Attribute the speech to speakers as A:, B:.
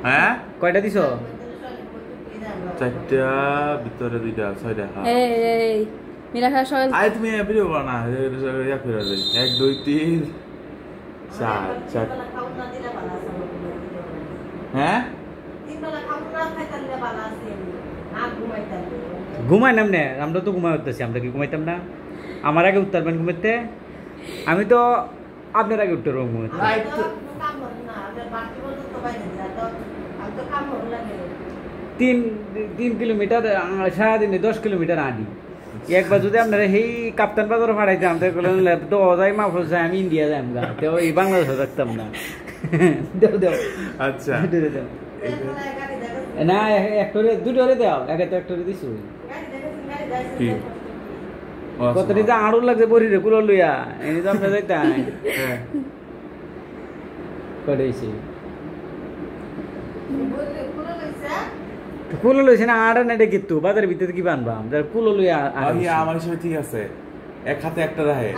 A: হ্যাঁ
B: কয়টা দিছো?
A: চারটা ভিতরে দুইটা ছয়টা।
C: এই মিলা খাওয়া সকাল
A: আরে তুমি ভিডিও করো না, ইয়া করে দেই 1 2 3 4 4। হ্যাঁ
B: ঘুমাই নাম নে, আমরা তো ঘুমাই উঠতেছি, আমরা কি ঘুমাইতাম না? আমার আগে উঠতারবেন ঘুমাইতে, আমি তো আপনার আগে উঠতে রুম ঘুমাইতে। তিন 3 কিলোমিটার সারাদিনে 10 কিলোমিটার আনি একবার যদি আপনারা সেই কাপ্তান বাজারে ফাড়াইতাম তো অজাই মা ফসে আমি ইন্ডিয়া যাই আমরা তো এই বাংলাদেশে থাকতাম না। দেও দেও
A: আচ্ছা
B: দেও না একটরে দুটোরে দাও, একে তো একটরে দিছো
A: কি
B: কত দিন আড়ু লাগছে বড়িরে কুলো লইয়া এনে তো আমরা যাইতাম।
A: হ্যাঁ
B: করেছি কুলো লইছে না আড়া নেটে কিন্তু বাজারের ভিতরে কি বানবা আমরা কুলো লইয়া।
A: আমার হিসেবে ঠিক আছে, এক হাতে একটা রাহে।